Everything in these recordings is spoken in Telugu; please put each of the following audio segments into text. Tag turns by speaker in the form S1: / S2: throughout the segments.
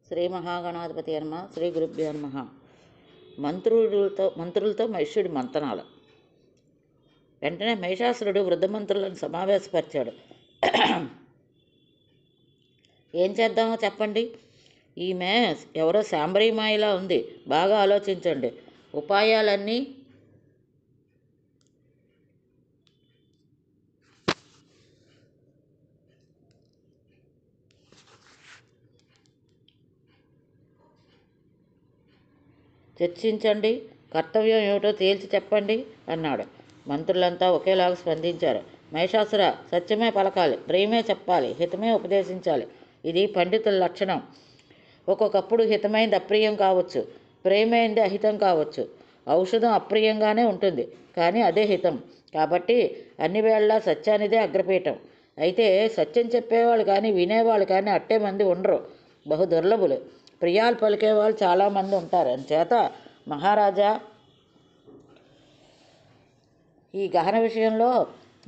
S1: శ్రీ మహాగణాధిపతి నమః. శ్రీ గురుభ్యో నమః. మంత్రులతో మహిషుడి మంతనాలు. వెంటనే మహిషాసురుడు వృద్ధ మంత్రులను సమావేశపరిచాడు. ఏం చేద్దామో చెప్పండి. ఈమె ఎవరో శాంబరీమాయిలా ఉంది, బాగా ఆలోచించండి. ఉపాయాలన్నీ చర్చించండి, కర్తవ్యం ఏమిటో తేల్చి చెప్పండి అన్నాడు. మంత్రులంతా ఒకేలాగా స్పందించారు. మహిషాసుర, సత్యమే పలకాలి, ప్రేమే చెప్పాలి, హితమే ఉపదేశించాలి. ఇది పండితుల లక్షణం. ఒక్కొక్కప్పుడు హితమైంది అప్రియం కావచ్చు, ప్రేమైంది అహితం కావచ్చు. ఔషధం అప్రియంగానే ఉంటుంది, కానీ అదే హితం. కాబట్టి అన్ని వేళలా సత్యానిదే అగ్రపీఠం. అయితే సత్యం చెప్పేవాళ్ళు కానీ వినేవాళ్ళు కానీ అట్టే మంది ఉండరు, బహు దుర్లభులు. ప్రియాలు పలికేవాళ్ళు చాలామంది ఉంటారు. అందుచేత మహారాజా, ఈ గహన విషయంలో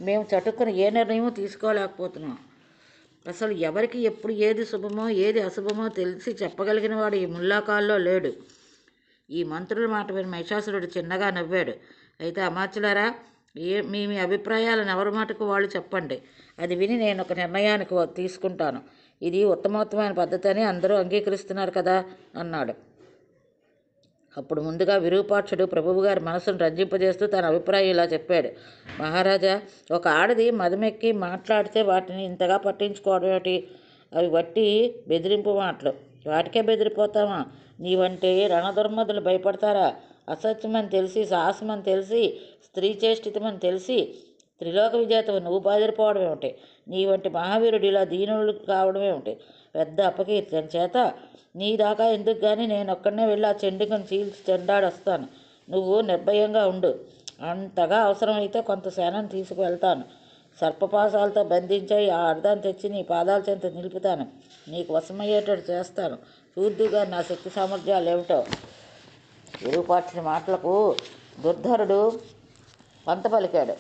S1: మేము చటుక్కున ఏ నిర్ణయమూ తీసుకోలేకపోతున్నాం. అసలు ఎవరికి ఎప్పుడు ఏది శుభమో ఏది అశుభమో తెలిసి చెప్పగలిగిన వాడు ఈ ముల్లాకాల్లో లేడు. ఈ మంత్రుల మాట విని మహిషాసురుడు చిన్నగా నవ్వాడు. అయితే అమాత్యులారా, మీ మీ అభిప్రాయాలను ఎవరి మాటకు వాళ్ళు చెప్పండి. అది విని నేను ఒక నిర్ణయానికి తీసుకుంటాను. ఇది ఉత్తమోత్తమైన పద్ధతి అని అందరూ అంగీకరిస్తున్నారు కదా అన్నాడు. అప్పుడు ముందుగా విరూపాక్షుడు ప్రభువు గారి మనసును రంజింపజేస్తూ తన అభిప్రాయం ఇలా చెప్పాడు. మహారాజా, ఒక ఆడది మదమెక్కి మాట్లాడితే వాటిని ఇంతగా పట్టించుకోవడం ఏమిటి? అవి వట్టి బెదిరింపు మాటలు. వాటికే బెదిరిపోతామా? నీవంటే రణదుర్మదులు భయపడతారా? అసత్యమని తెలిసి, సాహసమని తెలిసి, స్త్రీ చేష్టితమని తెలిసి త్రిలోక విజేతవు నువ్వు బెదిరిపోవడం ఏమిటి? నీ వంటి మహావీరుడు ఇలా దీనులు కావడం ఏమిటి? పెద్ద అపకీర్తి. అని చేత నీ దాకా ఎందుకు కానీ నేను ఒక్కడనే వెళ్ళి ఆ చెండుకను చీల్చి చెండాడొస్తాను. నువ్వు నిర్భయంగా ఉండు. అంతగా అవసరమైతే కొంత సేనను తీసుకువెళ్తాను. సర్పపాసాలతో బంధించి ఆ అర్థాన్ని తెచ్చి నీ పాదాల చెంత నిలుపుతాను. నీకు వశమయ్యేటట్టు చేస్తాను. చూద్దుగా నా శక్తి సామర్థ్యాలు ఏమిటో. విరూపాక్షుని మాటలకు దుర్ధరుడు పంత పలికాడు.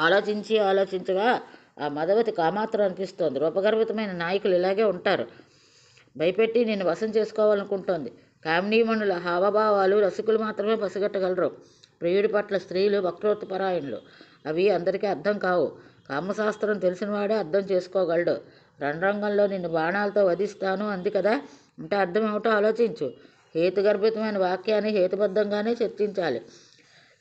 S1: ఆలోచించగా ఆ మదవతి కామాత్రం అనిపిస్తోంది. రూపగర్భితమైన నాయకులు ఇలాగే ఉంటారు. భయపెట్టి నిన్ను వశం చేసుకోవాలనుకుంటోంది. కామినీమణుల హావభావాలు రసికులు మాత్రమే పసిగట్టగలరు. ప్రియుడి పట్ల స్త్రీలు వక్రోత్పరాయణులు. అవి అందరికీ అర్థం కావు. కామశాస్త్రం తెలిసినవాడే అర్థం చేసుకోగలడు. రణరంగంలో నిన్ను బాణాలతో వధిస్తాను అంది కదా, అంటే అర్థం ఏమిటో ఆలోచించు. హేతుగర్భితమైన వాక్యాన్ని హేతుబద్ధంగానే చర్చించాలి.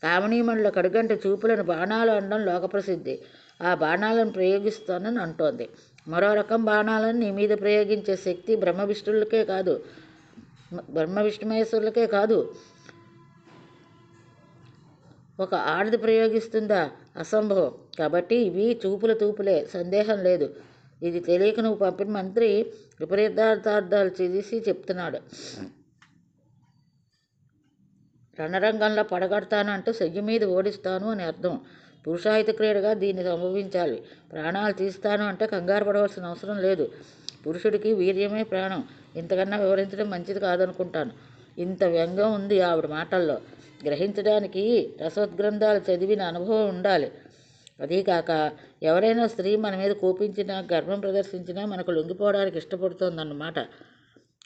S1: కామినీమణుల కడుగంటి చూపులను బాణాలు అనడం లోకప్రసిద్ధి. ఆ బాణాలను ప్రయోగిస్తానని అంటోంది. మరో రకం బాణాలను నీ మీద ప్రయోగించే శక్తి బ్రహ్మ విష్ణుమహేశ్వరులకే కాదు, ఒక ఆడది ప్రయోగిస్తుందా? అసంభవం. కాబట్టి ఇవి తూపులే, సందేహం లేదు. ఇది తెలియక నువ్వు పంపిన మంత్రి విపరీతార్థాలు చేసి చెప్తున్నాడు. రణరంగంలో పడగడతాను అంటూ సెయ్యి మీద ఓడిస్తాను అని అర్థం. పురుషాయుధ క్రీడగా దీన్ని సంభవించాలి. ప్రాణాలు తీస్తాను అంటే కంగారు పడవలసిన అవసరం లేదు. పురుషుడికి వీర్యమే ప్రాణం. ఇంతకన్నా వివరించడం మంచిది కాదనుకుంటాను. ఇంత వ్యంగ్యం ఉంది ఆవిడ మాటల్లో. గ్రహించడానికి రసోద్గ్రంథాలు చదివిన అనుభవం ఉండాలి. అదీకాక ఎవరైనా స్త్రీ మన మీద కోపించినా, గర్వం ప్రదర్శించినా మనకు లొంగిపోవడానికి ఇష్టపడుతోందన్నమాట.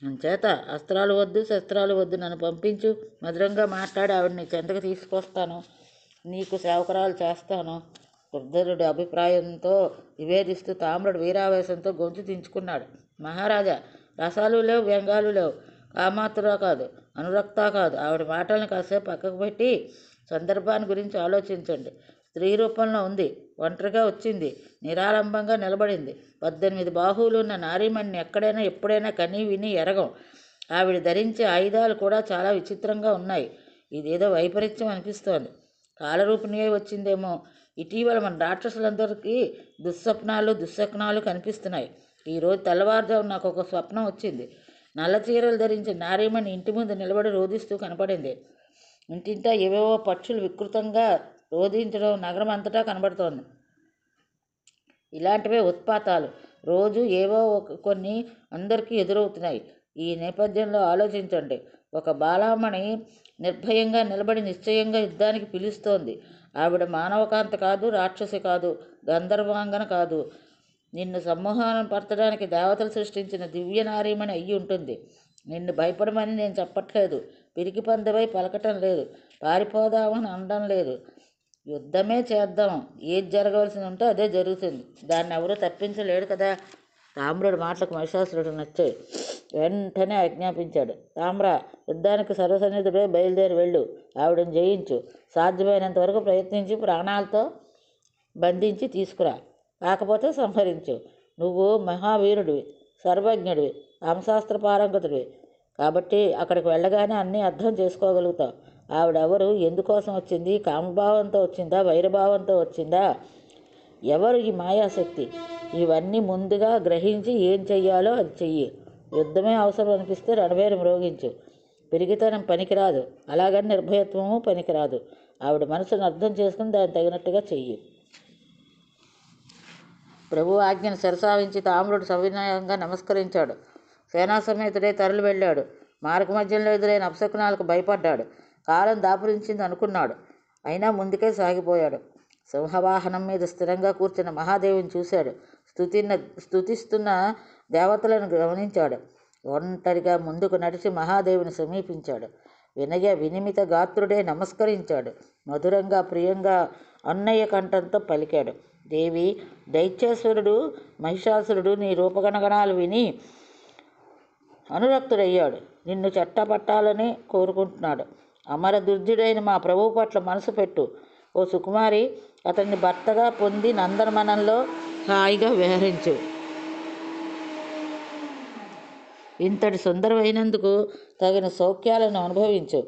S1: అంచేత అస్త్రాలు వద్దు, శస్త్రాలు వద్దు, నన్ను పంపించు. మధురంగా మాట్లాడి ఆవిడని చెంతకు తీసుకొస్తాను. నీకు సేవకురాలు చేస్తాను. వృద్ధరుడి అభిప్రాయంతో నివేదిస్తూ తామ్రుడు వీరావేశంతో గొంతు దించుకున్నాడు. మహారాజా, రసాలు లేవు, వ్యంగాలు లేవు. కామాతురా కాదు, అనురక్త కాదు. ఆవిడ మాటలను కాసేపు పక్కకు పెట్టి సందర్భాన్ని గురించి ఆలోచించండి. స్త్రీ రూపంలో ఉంది, ఒంటరిగా వచ్చింది, నిరాలంబంగా నిలబడింది. 18 బాహువులు ఉన్న నారీమణిని ఎక్కడైనా ఎప్పుడైనా కనీ విని ఎరగం. ఆవిడ ధరించే ఆయుధాలు కూడా చాలా విచిత్రంగా ఉన్నాయి. ఇదేదో వైపరీత్యం అనిపిస్తోంది. కాలరూపిణి అయి వచ్చిందేమో. ఇటీవల మన రాక్షసులందరికీ దుస్వప్నాలు కనిపిస్తున్నాయి. ఈరోజు తెల్లవారుజాము నాకు ఒక స్వప్నం వచ్చింది. నల్ల చీరలు ధరించిన నారీమణి ఇంటి ముందు నిలబడి రోధిస్తూ కనపడింది. ఇంటింటా ఏవేవో పక్షులు వికృతంగా రోధించడం నగరం అంతటా కనబడుతోంది. ఇలాంటివే ఉత్పాతాలు రోజు ఏవో కొన్ని అందరికీ ఎదురవుతున్నాయి. ఈ నేపథ్యంలో ఆలోచించండి. ఒక బాలామణి నిర్భయంగా నిలబడి నిశ్చయంగా యుద్ధానికి పిలుస్తోంది. ఆవిడ మానవకాంత కాదు, రాక్షసి కాదు, గంధర్వాంగన కాదు. నిన్ను సమ్మోహనం పరచడానికి దేవతలు సృష్టించిన దివ్య నారీమణి అయ్యి ఉంటుంది. నిన్ను భయపడమని నేను చెప్పట్లేదు, పిరికి పందెపై పలకటం లేదు, పారిపోదామని అనడం లేదు. యుద్ధమే చేద్దాం, ఏది జరగవలసి ఉంటే అదే జరుగుతుంది, దాన్ని ఎవరూ తప్పించలేడు కదా. తామ్రుడి మాటలకు మహిషాసురుడు నచ్చాయి. వెంటనే ఆజ్ఞాపించాడు. తామ్ర, యుద్ధానికి సర్వసన్నిధుడే బయలుదేరి వెళ్ళు, ఆవిడని జయించు, సాధ్యమైనంత వరకు ప్రయత్నించి ప్రాణాలతో బంధించి తీసుకురా, కాకపోతే సంహరించు. నువ్వు మహావీరుడివి, సర్వజ్ఞుడివి, అంశాస్త్ర పారంగతుడివి, కాబట్టి అక్కడికి వెళ్ళగానే అన్నీ అర్థం చేసుకోగలుగుతావు. ఆవిడెవరు, ఎందుకోసం వచ్చింది, కామభావంతో వచ్చిందా, వైరభావంతో వచ్చిందా, ఎవరు ఈ మాయాశక్తి, ఇవన్నీ ముందుగా గ్రహించి ఏం చెయ్యాలో అది చెయ్యి. యుద్ధమే అవసరం అనిపిస్తే రణభేరి మ్రోగించు. పిరిగితనం పనికిరాదు, అలాగని నిర్భయత్వము పనికిరాదు. ఆవిడ మనసును అర్థం చేసుకుని దాన్ని తగినట్టుగా చెయ్యి. ప్రభు ఆజ్ఞను శిరసావించి తామ్రుడు సవినయంగా నమస్కరించాడు. సేనా సమేతుడే తరలి వెళ్ళాడు. మార్గ మధ్యంలో ఎదురైన అపశకునాలకు భయపడ్డాడు. కాలం దాపురించింది అనుకున్నాడు, అయినా ముందుకే సాగిపోయాడు. సింహవాహనం మీద స్థిరంగా కూర్చున్న మహాదేవిని చూశాడు. స్తుతిస్తున్న దేవతలను గమనించాడు. ఒంటరిగా ముందుకు నడిచి మహాదేవిని సమీపించాడు. వినయ వినిమిత గాత్రుడే నమస్కరించాడు. మధురంగా ప్రియంగా అన్నయ్య కంఠంతో పలికాడు. దేవి, దైత్యేశ్వరుడు మహిషాసురుడు నీ రూపగణగణాలు విని అనురక్తుడయ్యాడు. నిన్ను చెట్టపట్టాలని కోరుకుంటున్నాడు. అమర దుర్జుడైన మా ప్రభువు పట్ల మనసు పెట్టు. ఓ సుకుమారి, అతన్ని భర్తగా పొంది నందనవనంలో హాయిగా విహరించు. ఇంతటి సుందరమైనందుకు తగిన సౌఖ్యాలను అనుభవించు.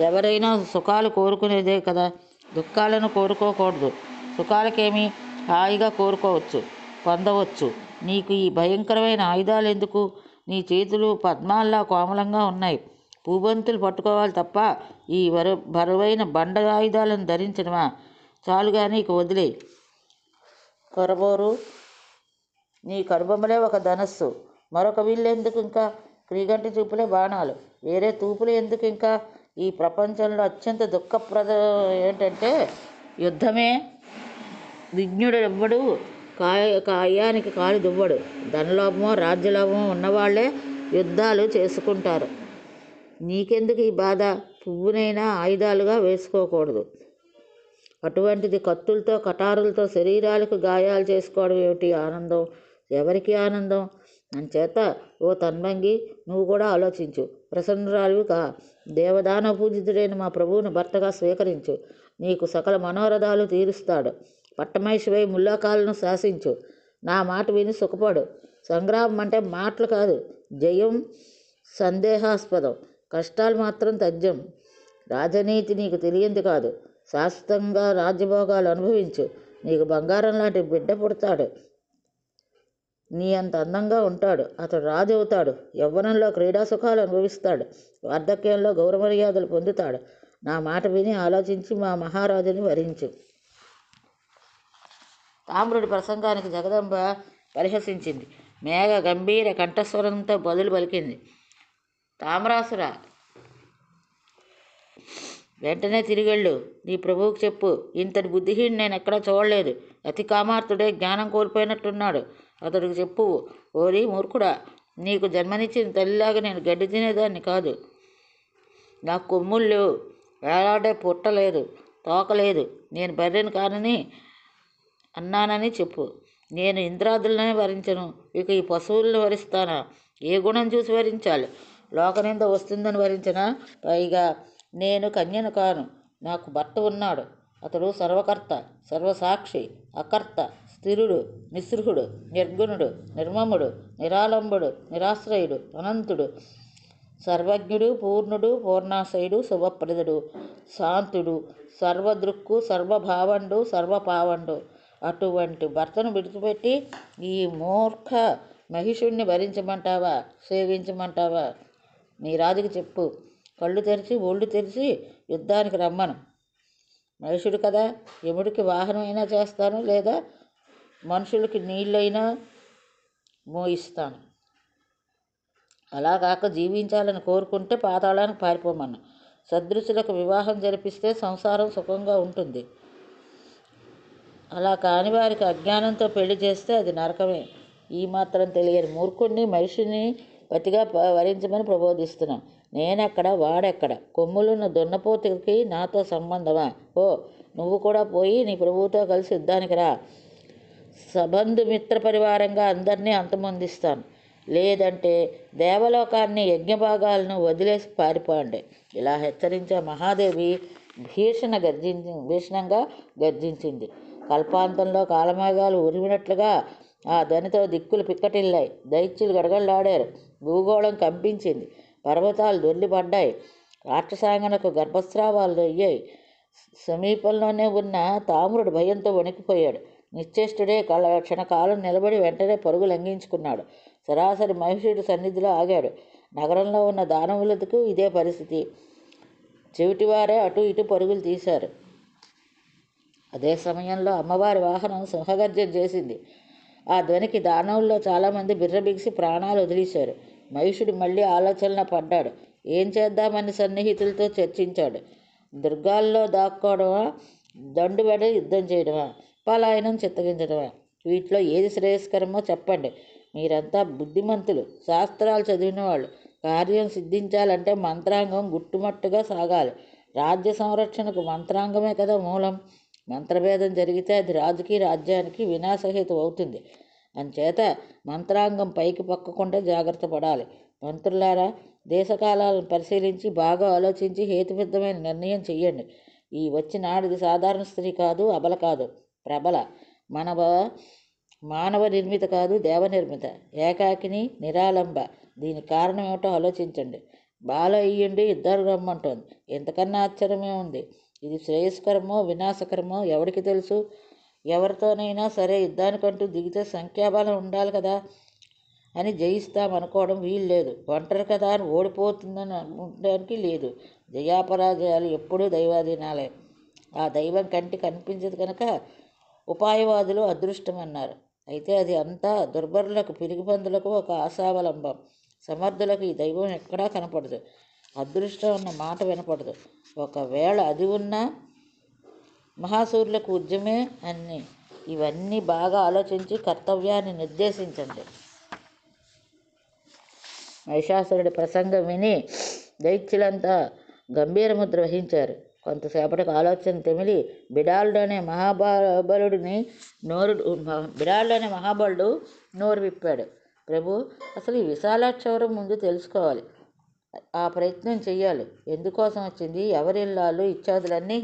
S1: ఎవరైనా సుఖాలు కోరుకునేదే కదా, దుఃఖాలను కోరుకోకూడదు. సుఖాలకేమీ హాయిగా కోరుకోవచ్చు, పొందవచ్చు. నీకు ఈ భయంకరమైన ఆయుధాలు ఎందుకు? నీ చేతులు పద్మాల్లా కోమలంగా ఉన్నాయి. పూబంతులు పట్టుకోవాలి తప్ప ఈ బరువైన బండ ఆయుధాలను ధరించడమా? చాలుగా, నీకు వదిలే. కొరబోరు, నీ కనుబొమ్మలే ఒక ధనస్సు, మరొక విల్లు ఎందుకు ఇంకా? క్రీగంటి చూపులే బాణాలు, వేరే తూపులు ఎందుకు ఇంకా? ఈ ప్రపంచంలో అత్యంత దుఃఖప్రదం ఏంటంటే యుద్ధమే. విజ్ఞుడు ఎవ్వడు కాయానికి కాలు దువ్వడు. ధనలోభమో రాజ్యలోభమో ఉన్నవాళ్లే యుద్ధాలు చేసుకుంటారు. నీకెందుకు ఈ బాధ? పువ్వునైనా ఆయుధాలుగా వేసుకోకూడదు. అటువంటిది కత్తులతో కటారులతో శరీరాలకు గాయాలు చేసుకోవడం ఏమిటి ఆనందం? ఎవరికి ఆనందం? అంచేత ఓ తన్మంగి, నువ్వు కూడా ఆలోచించు. ప్రసన్నురాలివి కా. దేవదాన పూజితుడైన మా ప్రభువును భర్తగా స్వీకరించు. నీకు సకల మనోరథాలు తీరుస్తాడు. పట్టమహిషివై ముల్లోకాలను శాసించు. నా మాట విని సుఖపడు. సంగ్రామం అంటే మాటలు కాదు, జయం సందేహాస్పదం, కష్టాలు మాత్రం తథ్యం. రాజనీతి నీకు తెలియంది కాదు. శాశ్వతంగా రాజ్యభోగాలు అనుభవించు. నీకు బంగారం లాంటి బిడ్డ పుడతాడు. నీ అంత అందంగా ఉంటాడు. అతడు రాజు అవుతాడు. యవ్వనంలో క్రీడా సుఖాలు అనుభవిస్తాడు. వార్ధక్యంలో గౌరవమర్యాదలు పొందుతాడు. నా మాట విని ఆలోచించి మా మహారాజుని వరించు. తామ్రుడి ప్రసంగానికి జగదంబ పరిహసించింది. మేఘ గంభీర కంఠస్వరంతో బదులు పలికింది. తామ్రాసుర, వెంటనే తిరిగెళ్ళు. నీ ప్రభువుకు చెప్పు, ఇంతటి బుద్ధిహీని నేను ఎక్కడా చూడలేదు. అతి కామార్తుడే, జ్ఞానం కోల్పోయినట్టున్నాడు. అతడికి చెప్పు. ఓరి మూర్ఖుడా, నీకు జన్మనిచ్చిన తల్లిలాగా నేను గడ్డి తినేదాన్ని కాదు. నాకు కొమ్ములు లేవు, వేలాడే పుట్టలేదు, తోకలేదు. నేను బర్రెను కానని అన్నానని చెప్పు. నేను ఇంద్రాదులనే వరించను, ఇక ఈ పశువులను వరిస్తానా? ఏ గుణం చూసి వరించాలి? లోకనింద వస్తుందని వరించనా? పైగా నేను కన్యను కాను, నాకు భర్త ఉన్నాడు. అతడు సర్వకర్త, సర్వసాక్షి, అకర్త, స్థిరుడు, నిస్పృహుడు, నిర్గుణుడు, నిర్మముడు, నిరాలంబుడు, నిరాశ్రయుడు, అనంతుడు, సర్వజ్ఞుడు, పూర్ణుడు, పూర్ణాశయుడు, శుభప్రదుడు, శాంతుడు, సర్వదృక్కు, సర్వభావండు, సర్వపావండు. అటువంటి భర్తను విడిచిపెట్టి ఈ మూర్ఖ మహిషుణ్ణి భరించమంటావా, సేవించమంటావా? నీ రాజుకి చెప్పు, కళ్ళు తెరిచి ఒళ్ళు తెరిచి యుద్ధానికి రమ్మను. మహిషుడు కదా, యముడికి వాహనమైనా చేస్తాను, లేదా మనుషులకి నీళ్ళైనా మోయిస్తాను. అలా కాక జీవించాలని కోరుకుంటే పాతాళానికి పారిపోమన్నా. సదృశులకు వివాహం జరిపిస్తే సంసారం సుఖంగా ఉంటుంది. అలా కాని వారికి అజ్ఞానంతో పెళ్లి చేస్తే అది నరకమే. ఈ మాత్రం తెలియని మూర్ఖుణ్ణి మనిషిని పతిగా వరించమని ప్రబోధిస్తున్నాం. నేనెక్కడ, వాడెక్కడ? కొమ్ములున్న దున్నపోతుకి నాతో సంబంధమా? ఓ, నువ్వు కూడా పోయి నీ ప్రభువుతో కలిసి యుద్ధానికి రా. సబంధు మిత్ర పరివారంగా అందరినీ అంతమొందిస్తాను. లేదంటే దేవలోకాన్ని యజ్ఞభాగాలను వదిలేసి పారిపోండి. ఇలా హెచ్చరించే మహాదేవి భీషణంగా గర్జించింది. కల్పాంతంలో కాలమేఘాలు ఉరిమినట్లుగా ఆ ధ్వనితో దిక్కులు పిక్కటిల్లాయి. దైత్యులు గడగడలాడారు. భూగోళం కంపించింది. పర్వతాలు దొర్లిపడ్డాయి. రాక్షసాంగనకు గర్భస్రావాలు అయ్యాయి. సమీపంలోనే ఉన్న తామ్రుడు భయంతో వణికిపోయాడు. నిశ్చేష్టుడే క్షణకాలం నిలబడి వెంటనే పరుగు లంఘించుకున్నాడు. సరాసరి మహిషుడి సన్నిధిలో ఆగాడు. నగరంలో ఉన్న దానవులకు ఇదే పరిస్థితి. చెవిటివారే అటు ఇటు పరుగులు తీశారు. అదే సమయంలో అమ్మవారి వాహనం సింహగర్జన చేసింది. ఆ ధ్వనికి దానవుల్లో చాలామంది బిర్రబిగిసి ప్రాణాలు వదిలేశారు. మహిషుడు మళ్ళీ ఆలోచనలో పడ్డాడు. ఏం చేద్దామని సన్నిహితులతో చర్చించాడు. దుర్గాల్లో దాక్కోవడమా, దండుబడి యుద్ధం చేయడమా, పలాయనం చిత్తగించడమా? వీటిలో ఏది శ్రేయస్కరమో చెప్పండి. మీరంతా బుద్ధిమంతులు, శాస్త్రాలు చదివిన వాళ్ళు. కార్యం సిద్ధించాలంటే మంత్రాంగం గుట్టుమట్టుగా సాగాలి. రాజ్య సంరక్షణకు మంత్రాంగమే కదా మూలం. మంత్రభేదం జరిగితే అది రాజుకి రాజ్యానికి వినాశహేతు అవుతుంది. అంచేత మంత్రాంగం పైకి పక్కకుండా జాగ్రత్త పడాలి. మంత్రులారా, దేశకాలాలను పరిశీలించి బాగా ఆలోచించి హేతుబద్ధమైన నిర్ణయం చెయ్యండి. ఈ వచ్చినాడిది సాధారణ స్త్రీ కాదు, అబల కాదు, ప్రబల. మానవ నిర్మిత కాదు, దేవనిర్మిత. ఏకాకిని, నిరాలంబ. దీనికి కారణం ఏమిటో ఆలోచించండి. బాల అయ్యుండి ఇద్దరు రమ్మంటోంది. ఎంతకన్నా ఆశ్చర్యమే ఉంది. ఇది శ్రేయస్కరమో వినాశకరమో ఎవరికి తెలుసు? ఎవరితోనైనా సరే యుద్ధానికంటూ దిగితే సంఖ్యాబలం ఉండాలి కదా అని జయిస్తామనుకోవడం వీలు లేదు. ఒంటరి కదా అని ఓడిపోతుందని అనుకోవడానికి లేదు. జయాపరాజయాలు ఎప్పుడూ దైవాధీనాలే. ఆ దైవం కంటి కనిపించదు కనుక ఉపాయవాదులు అదృష్టం అన్నారు. అయితే అది అంతా దుర్బరులకు, పిరిగిపందులకు ఒక ఆశావలంబం. సమర్థులకు ఈ దైవం ఎక్కడా కనపడదు. అదృష్టం అన్న మాట వినపడదు. ఒకవేళ అది ఉన్నా మహాసూర్యులకు ఉద్యమే అన్ని. ఇవన్నీ బాగా ఆలోచించి కర్తవ్యాన్ని నిర్దేశించండి. మహిషాసురుడి ప్రసంగం విని దైత్యులంతా గంభీరముద్ర వహించారు. కొంతసేపటికి ఆలోచన తెమిలి బిడాలుడు అనే మహాబలుడు నోరు విప్పాడు. ప్రభు, అసలు ఈ విశాలాక్షవరం ముందు తెలుసుకోవాలి. ఆ ప్రయత్నం చెయ్యాలి. ఎందుకోసం వచ్చింది, ఎవరిల్లాలు ఇత్యాదులన్నీ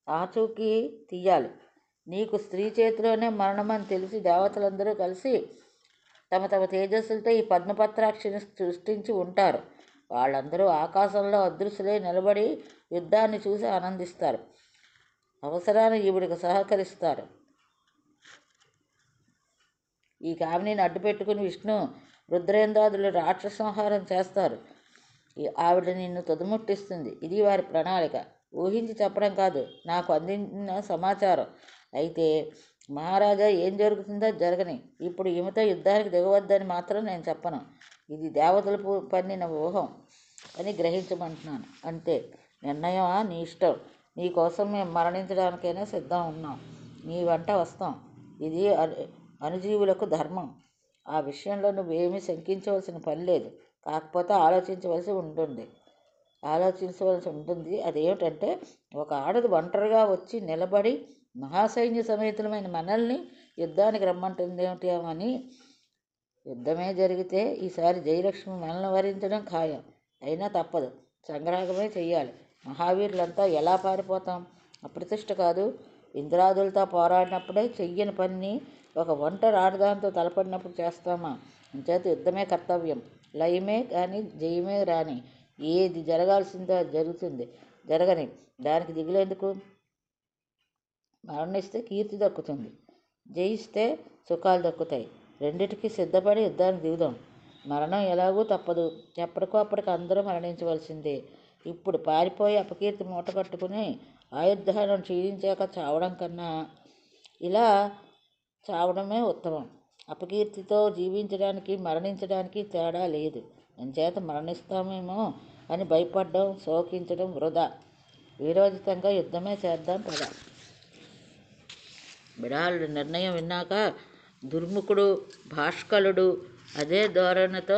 S1: ఆచూకీ తీయాలి. నీకు స్త్రీ చేతిలోనే మరణమని తెలిసి దేవతలందరూ కలిసి తమ తమ తేజస్సులతో ఈ పద్మపత్రాక్షిని సృష్టించి ఉంటారు. వాళ్ళందరూ ఆకాశంలో అదృశ్యులై నిలబడి యుద్ధాన్ని చూసి ఆనందిస్తారు. అవసరాన్ని ఈవిడికి సహకరిస్తారు. ఈ కామినిని అడ్డుపెట్టుకుని విష్ణు, రుద్రేంద్రాదులు రాక్షస సంహారం చేస్తారు. ఆవిడ నిన్ను తుదముట్టిస్తుంది. ఇది వారి ప్రణాళిక. ఊహించి చెప్పడం కాదు, నాకు అందిన సమాచారం. అయితే మహారాజా, ఏం జరుగుతుందో జరగని. ఇప్పుడు ఈమెతో యుద్ధానికి దిగవద్దని మాత్రం నేను చెప్పను. ఇది దేవతలు పన్నిన ఊహం అని గ్రహించమంటున్నాను అంతే. నిర్ణయమా నీ ఇష్టం. నీకోసం మేము మరణించడానికైనా సిద్ధం ఉన్నాం. నీ వెంట వస్తాం. ఇది అనుజీవులకు ధర్మం. ఆ విషయంలో నువ్వేమీ శంకించవలసిన పని లేదు. కాకపోతే ఆలోచించవలసి ఉంటుంది. అదేమిటంటే, ఒక ఆడది ఒంటరిగా వచ్చి నిలబడి మహాసైన్య సమేతులమైన మనల్ని యుద్ధానికి రమ్మంటుందేమిటేమని. యుద్ధమే జరిగితే ఈసారి జయలక్ష్మి మనల్ని వరించడం ఖాయం. అయినా తప్పదు, సంగ్రామమే చెయ్యాలి. మహావీరులంతా ఎలా పారిపోతాం? అప్రతిష్ట కాదు. ఇంద్రాదులతో పోరాడినప్పుడే చెయ్యని పని ఒక ఒంటరి ఆడదాంతో తలపడినప్పుడు చేస్తామా? అంచేత యుద్ధమే కర్తవ్యం. లయమే కానీ జయమే రాని. ఏది జరగాల్సిందో అది జరుగుతుంది. జరగని దానికి దిగులేందుకు? మరణిస్తే కీర్తి దక్కుతుంది, జయిస్తే సుఖాలు దక్కుతాయి. రెండిటికి సిద్ధపడి యుద్ధానికి దిగుదాం. మరణం ఎలాగూ తప్పదు. ఎప్పటికో అప్పటికి అందరూ మరణించవలసిందే. ఇప్పుడు పారిపోయి అపకీర్తి మూట కట్టుకుని ఆయుర్ధానం క్షీణించాక చావడం కన్నా ఇలా చావడమే ఉత్తమం. అపకీర్తితో జీవించడానికి మరణించడానికి తేడా లేదు. అంచేత మరణిస్తామేమో అని భయపడడం, శోకించడం వృధా. వీరోచితంగా యుద్ధమే చేద్దాం పద. బిడాలుడి నిర్ణయం విన్నాక దుర్ముఖుడు భాష్కలుడు అదే ధోరణితో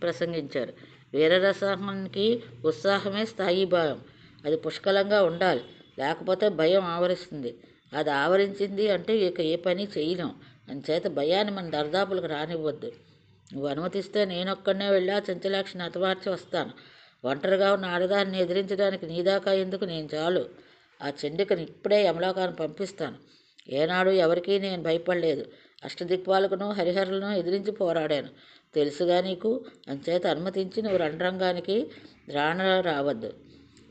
S1: ప్రసంగించారు. వీరరసానికి ఉత్సాహమే స్థాయి భయం. అది పుష్కలంగా ఉండాలి, లేకపోతే భయం ఆవరిస్తుంది. అది ఆవరించింది అంటే ఇక ఏ పని చేయలేం. అంచేత భయాన్ని మన దర్దాపులకు రానివ్వద్దు. నువ్వు అనుమతిస్తే నేనొక్కడనే వెళ్ళి ఆ చెంచలాక్షిని హతమార్చి వస్తాను. ఒంటరిగా ఉన్న ఆడదాన్ని ఎదిరించడానికి నీదాకా ఎందుకు, నేను చాలు. ఆ చండికను ఇప్పుడే యమలోకాన్ని పంపిస్తాను. ఏనాడు ఎవరికీ నేను భయపడలేదు. అష్టదిక్పాలకును హరిహరులను ఎదిరించి పోరాడాను, తెలుసుగా నీకు. అంచేత అనుమతించి నువ్వు రణరంగానికి రావద్దు.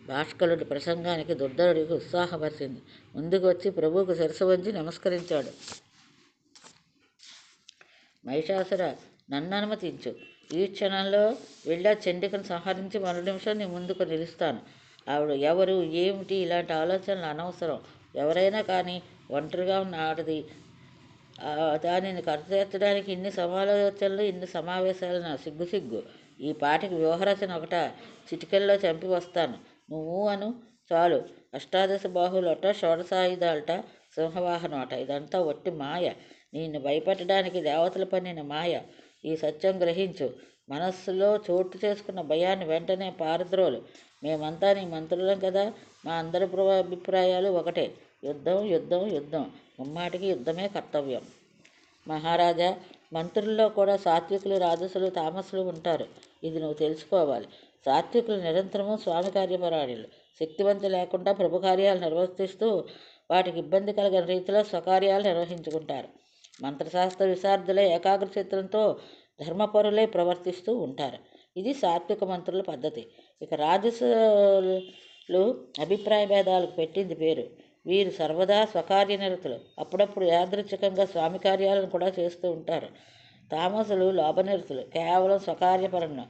S1: భాష్కలుడి ప్రసంగానికి దుర్ధరుడికి ఉత్సాహపరిచింది. ముందుకు వచ్చి ప్రభువుకు శిరస్సు వంచి నమస్కరించాడు. మహిషాసుర, నన్ను అనుమతించు. ఈ క్షణంలో వెళ్ళి చండికను సంహరించి మరో నిమిషం నీ ముందుకు నిలుస్తాను. ఆవిడ ఎవరు, ఏమిటి, ఇలాంటి ఆలోచనలు అనవసరం. ఎవరైనా కానీ ఒంటరిగా ఉన్న ఆడది, దానిని కరతీర్చడానికి ఇన్ని సమాలోచనలు, ఇన్ని సమావేశాలు నా సిగ్గు. ఈ పాటికి వ్యూహరచన ఒకట, చిటికెల్లో చంపి వస్తాను. నువ్వు అను చాలు. అష్టాదశ బాహులట, షోడశాయుధాలట, సింహవాహనం అట, ఇదంతా ఒట్టి మాయ. నిన్ను భయపెట్టడానికి దేవతలు పన్నిన మాయ. ఈ సత్యం గ్రహించు. మనస్సులో చోటు చేసుకున్న భయాన్ని వెంటనే పారద్రోలు. మేమంతా నీ మంత్రులం కదా. మా అందరి అభిప్రాయాలు ఒకటే, యుద్ధం యుద్ధం యుద్ధం. ముమ్మాటికి యుద్ధమే కర్తవ్యం. మహారాజా, మంత్రుల్లో కూడా సాత్వికులు, రాజసులు, తామసులు ఉంటారు. ఇది నువ్వు తెలుసుకోవాలి. సాత్వికులు నిరంతరము స్వామి కార్యపరాయణులు. శక్తివంతి లేకుండా ప్రభు కార్యాలు నిర్వర్తిస్తూ వాటికి ఇబ్బంది కలగని రీతిలో స్వకార్యాలు నిర్వహించుకుంటారు. మంత్రశాస్త్ర విశారదులై ఏకాగ్రచిత్రంతో ధర్మపరులై ప్రవర్తిస్తూ ఉంటారు. ఇది సాత్విక మంత్రుల పద్ధతి. ఇక రాజసులు అభిప్రాయ భేదాలకు పెట్టింది పేరు. వీరు సర్వదా స్వకార్యనిరతులు. అప్పుడప్పుడు యాదృచ్ఛికంగా స్వామి కార్యాలను కూడా చేస్తూ ఉంటారు. తామసులు లోభనిరతులు. కేవలం స్వకార్యపరణ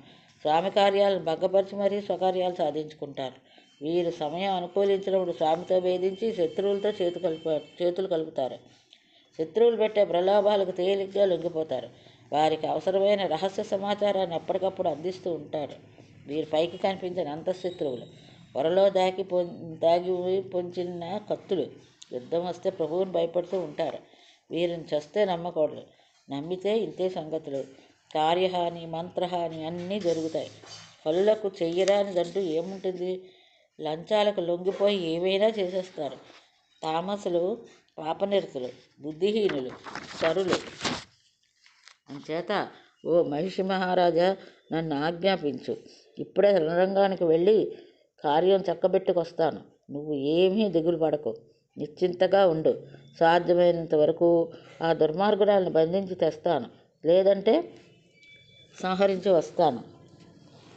S1: స్వామి కార్యాలను భగ్గపరిచి మరీ స్వకార్యాలు సాధించుకుంటారు. వీరు సమయం అనుకూలించినప్పుడు స్వామితో భేదించి శత్రువులతో చేతులు కలుపుతారు. శత్రువులు పెట్టే ప్రలోభాలకు తేలిగ్గా లొంగిపోతారు. వారికి అవసరమైన రహస్య సమాచారాన్ని ఎప్పటికప్పుడు అందిస్తూ ఉంటారు. వీరు పైకి కనిపించిన అంతఃశత్రువులు. పొరలో దాగి పొంచిన కత్తులు. యుద్ధం వస్తే ప్రభువుని భయపడుతూ ఉంటారు. వీరిని చస్తే నమ్మకూడదు. నమ్మితే ఇంతే సంగతులు. కార్యహాని, మంత్రహాని అన్నీ జరుగుతాయి. కళ్ళకు చెయ్యరానిదంటూ ఏముంటుంది? లంచాలకు లొంగిపోయి ఏమైనా చేసేస్తారు. తామసులు పాపనిరతులు, బుద్ధిహీనులు, సరులు. అంచేత ఓ మహిషి మహారాజా, నన్ను ఆజ్ఞాపించు. ఇప్పుడే రణరంగానికి వెళ్ళి కార్యం చక్కబెట్టుకొస్తాను. నువ్వు ఏమీ దిగులు పడకు, నిశ్చింతగా ఉండు. సాధ్యమైనంత వరకు ఆ దుర్మార్గురాలను బంధించి తెస్తాను, లేదంటే సంహరించి వస్తాను.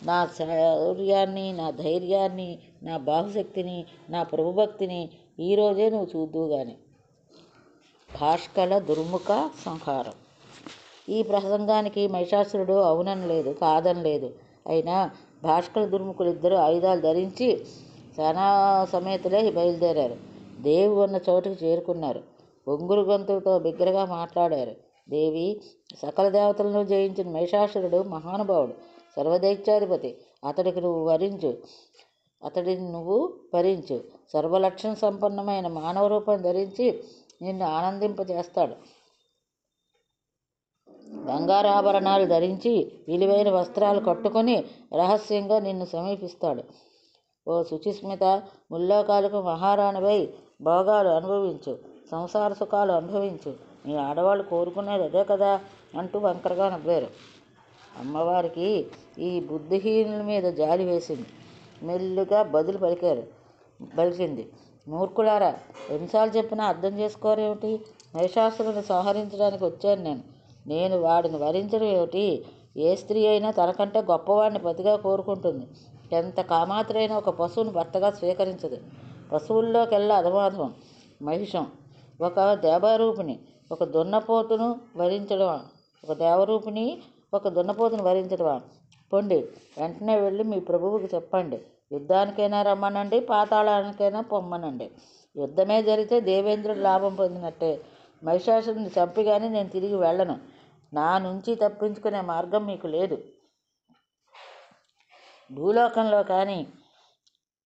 S1: నా శౌర్యాన్ని, నా ధైర్యాన్ని, నా బాహుశక్తిని, నా ప్రభుభక్తిని ఈరోజే నువ్వు చూద్దువు గాని. భాష్కల దుర్ముఖ సంహారం. ఈ ప్రసంగానికి మహిషాసురుడు అవుననలేదు, కాదనలేదు. అయినా భాష్కల దుర్ముఖులిద్దరూ ఆయుధాలు ధరించి సేనా సమేతులై బయలుదేరారు. దేవి ఉన్న చోటుకి చేరుకున్నారు. బొంగురు గొంతుతో బిగ్గరగా మాట్లాడారు. దేవి, సకల దేవతలను జయించిన మహిషాసురుడు మహానుభావుడు, సర్వదైత్యాధిపతి. అతడిని నువ్వు భరించు. సర్వలక్షణ సంపన్నమైన మానవ రూపం ధరించి నిన్ను ఆనందింపజేస్తాడు. బంగారాభరణాలు ధరించి విలువైన వస్త్రాలు కట్టుకొని రహస్యంగా నిన్ను సమీపిస్తాడు. ఓ శుచిస్మిత, ముల్లోకాలకు మహారాణివై భోగాలు అనుభవించు, సంసార సుఖాలు అనుభవించు. నీ ఆడవాళ్ళు కోరుకునేది అదే కదా అంటూ వంకరగా నవ్వారు. అమ్మవారికి ఈ బుద్ధిహీనుల మీద జాలి వేసింది. మెల్లుగా బదులు పలికింది. మూర్ఖులారా, ఎన్నిసార్లు చెప్పినా అర్థం చేసుకోరేమిటి? మహిషాసురుని సంహరించడానికి వచ్చాను నేను వాడిని వరించడం ఏమిటి? ఏ స్త్రీ అయినా తనకంటే గొప్పవాడిని పతిగా కోరుకుంటుంది. ఎంత కామాతురైనా ఒక పశువుని భర్తగా స్వీకరించదు. పశువుల్లోకెల్లా అధమాధమం మహిషం. ఒక దేవరూపిణి ఒక దున్నపోతును వరించడమా? పొండి, వెంటనే వెళ్ళి మీ ప్రభువుకి చెప్పండి. యుద్ధానికైనా రమ్మనండి, పాతాళానికైనా పొమ్మనండి. యుద్ధమే జరిగితే దేవేంద్రుడు లాభం పొందినట్టే. మహిషాసురుని చంపి కానీ నేను తిరిగి వెళ్ళను. నా నుంచి తప్పించుకునే మార్గం మీకు లేదు. భూలోకంలో కానీ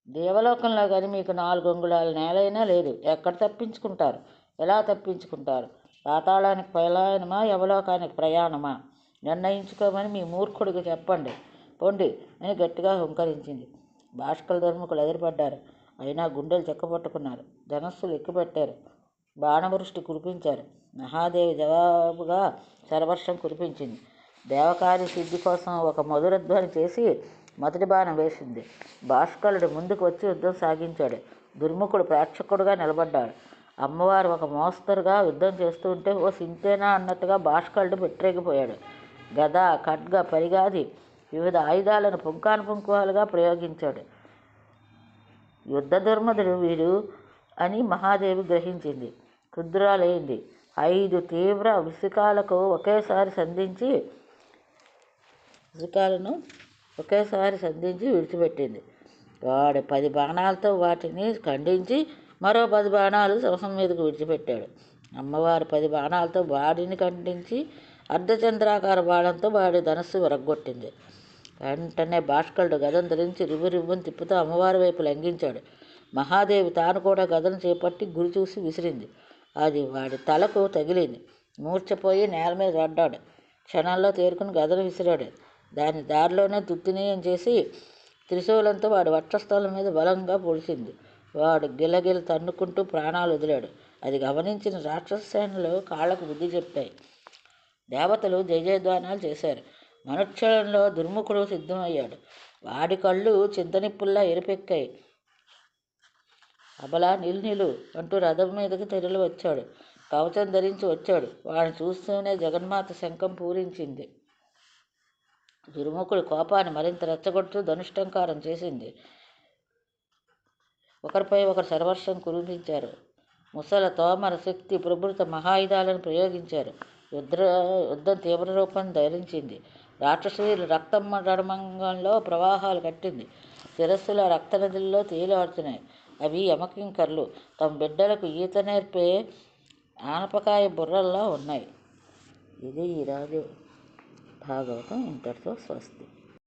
S1: దేవలోకంలో కానీ మీకు 4 అంగుళాల నేలైనా లేదు. ఎక్కడ తప్పించుకుంటారు? ఎలా తప్పించుకుంటారు? పాతాళానికి పలాయనమా, యమలోకానికి ప్రయాణమా? నిర్ణయించుకోమని మీ మూర్ఖుడికి చెప్పండి, పొండి అని గట్టిగా హుంకరించింది. భాస్కర ధర్మకులు ఎదురుపడ్డారు. అయినా గుండెలు చెక్కపట్టుకున్నారు. ధనస్సులు ఎక్కుపెట్టారు. బాణవృష్టి కురిపించారు. మహాదేవి జవాబుగా శరవర్షం కురిపించింది. దేవకార్య సిద్ధి కోసం ఒక మధురధ్వని చేసి మొదటి బాణం వేసింది. భాస్కరుడు ముందుకు వచ్చి యుద్ధం సాగించాడు. దుర్ముఖుడు ప్రేక్షకుడుగా నిలబడ్డాడు. అమ్మవారు ఒక మోస్తరుగా యుద్ధం చేస్తూ ఉంటే ఓ సింతేనా అన్నట్టుగా భాస్కరుడు పెట్టరేగిపోయాడు. గద, ఖడ్గ, పరిగాది వివిధ ఆయుధాలను పుంఖానుపుంఖాలుగా ప్రయోగించాడు. యుద్ధ దుర్మధుడు వీడు అని మహాదేవి గ్రహించింది. క్షుద్రాలైంది. 5 తీవ్ర విశికాలను ఒకేసారి సంధించి విడిచిపెట్టింది. వాడు 10 బాణాలతో వాటిని ఖండించి మరో 10 బాణాలు శవసం మీదకు విడిచిపెట్టాడు. అమ్మవారు 10 బాణాలతో వాడిని ఖండించి అర్ధచంద్రాకార బాణంతో వాడి ధనస్సు విరగ్గొట్టింది. వెంటనే భాస్కరుడు గదను ధరించి రివ్వురివ్వుని తిప్పుతూ అమ్మవారి వైపు లంఘించాడు. మహాదేవి తాను కూడా గదను చేపట్టి గురి చూసి విసిరింది. అది వాడి తలకు తగిలింది. మూర్ఛపోయి నేల మీద పడ్డాడు. క్షణంలో తేరుకుని గదను విసిరాడు. దాని దారిలోనే తుత్తినీయం చేసి త్రిశూలంతో వాడి వక్షస్థలం మీద బలంగా పొడిచింది. వాడు గిలగిల తన్నుకుంటూ ప్రాణాలు వదిలాడు. అది గమనించిన రాక్షస సేనలు కాళ్లకు బుద్ధి చెప్పాయి. దేవతలు జయజయధ్వానాలు చేశారు. మనుక్షణంలో దుర్ముఖుడు సిద్ధమయ్యాడు. వాడి కళ్ళు చింతనిప్పుల్లా ఎరిపెక్కాయి. అబలా నిలు అంటూ రథం మీదకి తెరలి వచ్చాడు. కవచం ధరించి వచ్చాడు. వాడిని చూస్తూనే జగన్మాత శంఖం పూరించింది. దుర్ముఖుడి కోపాన్ని మరింత రెచ్చగొడుతూ ధనుష్టంకారం చేసింది. ఒకరిపై ఒకరు శరవర్షం కురిపించారు. ముసల, తోమర, శక్తి ప్రభృత మహాయుధాలను ప్రయోగించారు. యుద్ధం తీవ్ర రూపం ధరించింది. రాక్షసులు రక్తమడంగంలో ప్రవాహాలు కట్టింది. శిరస్సుల రక్తనదుల్లో తేలియాడుతున్నాయి. అవి యమకింకర్లు తమ బిడ్డలకు ఈత నేర్పే ఆనపకాయ బుర్రల్లా ఉన్నాయి. ఇది ఈరోజు భాగవతం. ఇంతటితో స్వస్తి.